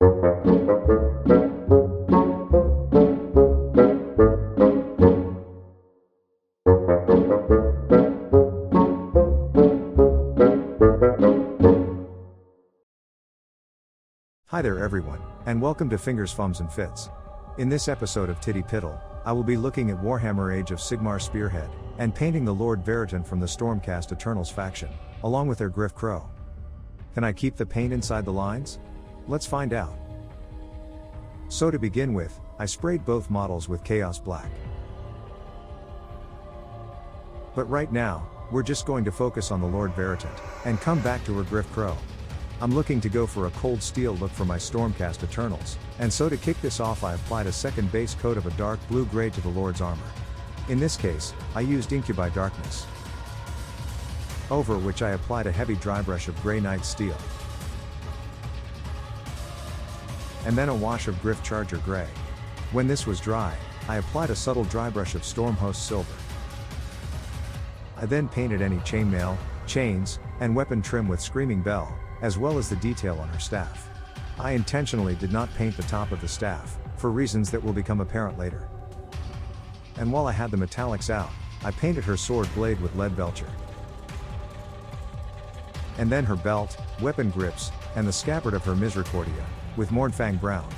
Hi there everyone, and welcome to Fingers, Fums and Fits. In this episode of TTPITL, I will be looking at Warhammer Age of Sigmar Spearhead, and painting the Lord Veritant from the Stormcast Eternals faction, along with their Gryph Crow. Can I keep the paint inside the lines? Let's find out. So to begin with, I sprayed both models with Chaos Black. But right now, we're just going to focus on the Lord Veritant, and come back to her Gryph Crow. I'm looking to go for a cold steel look for my Stormcast Eternals, and so to kick this off I applied a second base coat of a dark blue-gray to the Lord's armor. In this case, I used Incubi Darkness, over which I applied a heavy dry brush of Grey Knight Steel, and then a wash of Gryph Charger Grey. When this was dry, I applied a subtle dry brush of Stormhost Silver. I then painted any chainmail, chains, and weapon trim with Screaming Bell, as well as the detail on her staff. I intentionally did not paint the top of the staff, for reasons that will become apparent later. And while I had the metallics out, I painted her sword blade with Lead Belcher, and then her belt, weapon grips, and the scabbard of her Misericordia, with Mournfang Brown.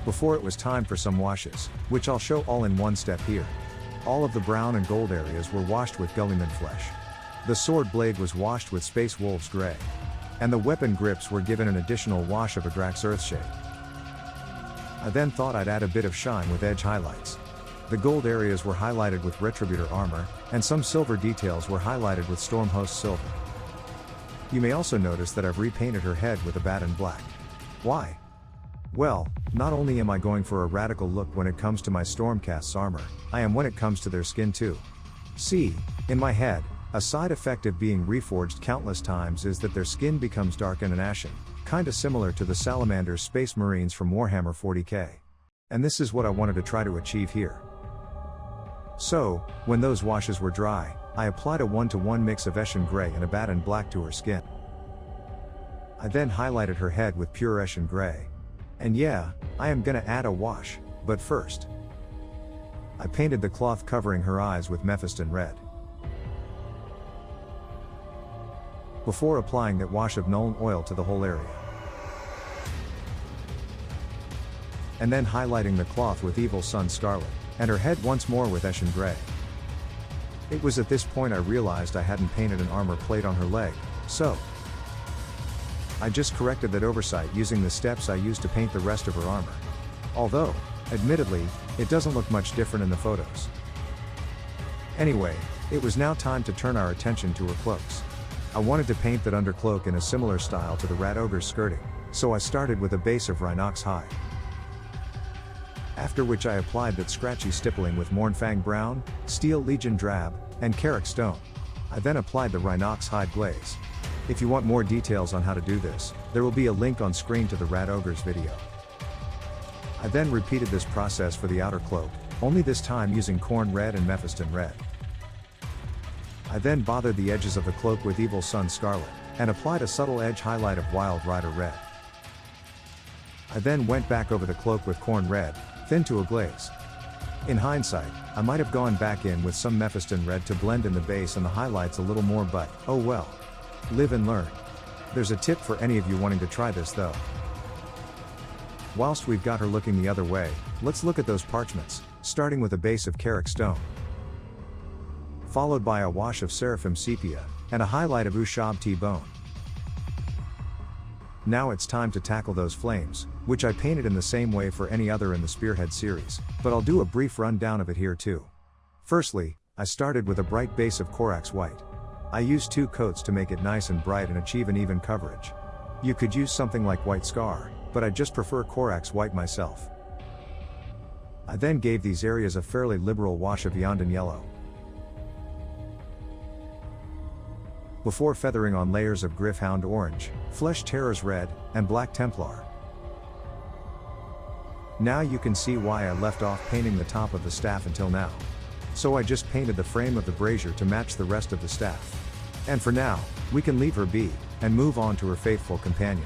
Before it was time for some washes, which I'll show all in one step here. All of the brown and gold areas were washed with Gullyman Flesh. The sword blade was washed with Space Wolves Grey. And the weapon grips were given an additional wash of Adrax Earthshade. I then thought I'd add a bit of shine with edge highlights. The gold areas were highlighted with Retributor armor, and some silver details were highlighted with Stormhost Silver. You may also notice that I've repainted her head with Abaddon Black. Why? Well, not only am I going for a radical look when it comes to my Stormcast's armor, I am when it comes to their skin too. See, in my head, a side effect of being reforged countless times is that their skin becomes darkened and ashen, kinda similar to the Salamander's Space Marines from Warhammer 40k. And this is what I wanted to try to achieve here. So, when those washes were dry, I applied a 1-to-1 mix of Eshin Grey and Abaddon Black to her skin. I then highlighted her head with pure Eshin Grey. And yeah, I am gonna add a wash, but first, I painted the cloth covering her eyes with Mephiston Red, before applying that wash of Nuln Oil to the whole area, and then highlighting the cloth with Evil Sun Scarlet, and her head once more with Eshin Grey. It was at this point I realized I hadn't painted an armor plate on her leg, so I just corrected that oversight using the steps I used to paint the rest of her armor. Although, admittedly, it doesn't look much different in the photos. Anyway, it was now time to turn our attention to her cloaks. I wanted to paint that undercloak in a similar style to the Rat Ogre's skirting, so I started with a base of Rhinox Hide. After which I applied that scratchy stippling with Mournfang Brown, Steel Legion Drab, and Carrick Stone. I then applied the Rhinox Hide glaze. If you want more details on how to do this, there will be a link on screen to the Rat Ogre's video. I then repeated this process for the outer cloak, only this time using Corn Red and Mephiston Red. I then bothered the edges of the cloak with Evil Sun Scarlet, and applied a subtle edge highlight of Wild Rider Red. I then went back over the cloak with Corn Red, thin to a glaze. In hindsight, I might have gone back in with some Mephiston Red to blend in the base and the highlights a little more, but, oh well. Live and learn. There's a tip for any of you wanting to try this though. Whilst we've got her looking the other way, let's look at those parchments, starting with a base of Carrick Stone, followed by a wash of Seraphim Sepia, and a highlight of Ushab T-Bone. Now it's time to tackle those flames, which I painted in the same way for any other in the Spearhead series, but I'll do a brief rundown of it here too. Firstly, I started with a bright base of Corax White. I used 2 coats to make it nice and bright and achieve an even coverage. You could use something like White Scar, but I just prefer Corax White myself. I then gave these areas a fairly liberal wash of Yondan Yellow, before feathering on layers of Gryph Orange, Flesh Terrors Red, and Black Templar. Now you can see why I left off painting the top of the staff until now. So I just painted the frame of the brazier to match the rest of the staff. And for now, we can leave her be, and move on to her faithful companion.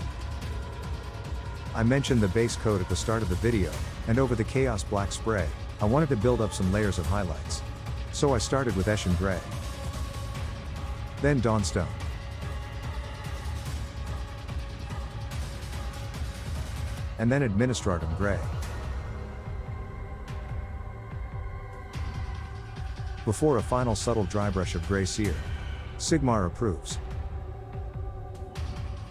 I mentioned the base coat at the start of the video, and over the Chaos Black spray, I wanted to build up some layers of highlights. So I started with Eshin Grey, then Dawnstone, and then Administratum Grey. Before a final subtle dry brush of Grey Seer. Sigmar approves.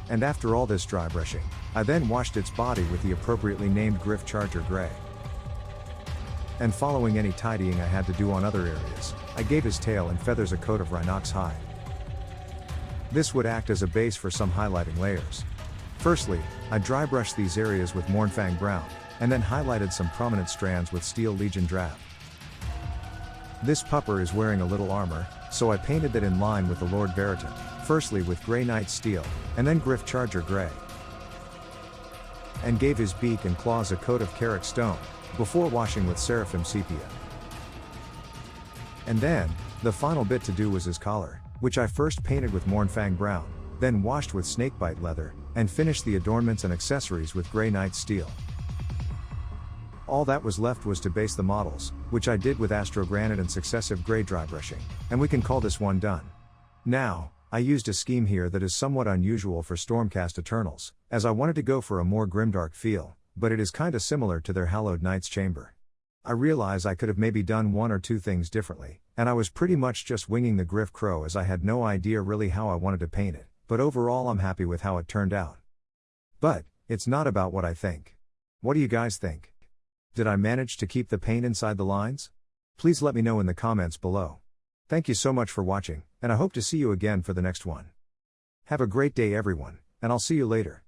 And after all this dry brushing, I then washed its body with the appropriately named Gryph Charger Grey. And following any tidying I had to do on other areas, I gave his tail and feathers a coat of Rhinox hide. This would act as a base for some highlighting layers. Firstly, I dry brushed these areas with Mournfang Brown, and then highlighted some prominent strands with Steel Legion Drab. This pupper is wearing a little armor, so I painted that in line with the Lord Veritant, firstly with Grey Knight Steel, and then Gryph Charger Grey. And gave his beak and claws a coat of Carrick Stone, before washing with Seraphim Sepia. And then, the final bit to do was his collar, which I first painted with Mournfang Brown, then washed with Snakebite Leather, and finished the adornments and accessories with Grey Knight Steel. All that was left was to base the models, which I did with Astrogranite and successive grey dry brushing, and we can call this one done. Now, I used a scheme here that is somewhat unusual for Stormcast Eternals, as I wanted to go for a more grimdark feel, but it is kinda similar to their Hallowed Knight's Chamber. I realize I could have maybe done one or two things differently, and I was pretty much just winging the Gryph Crow as I had no idea really how I wanted to paint it, but overall I'm happy with how it turned out. But, it's not about what I think. What do you guys think? Did I manage to keep the paint inside the lines? Please let me know in the comments below. Thank you so much for watching, and I hope to see you again for the next one. Have a great day everyone, and I'll see you later.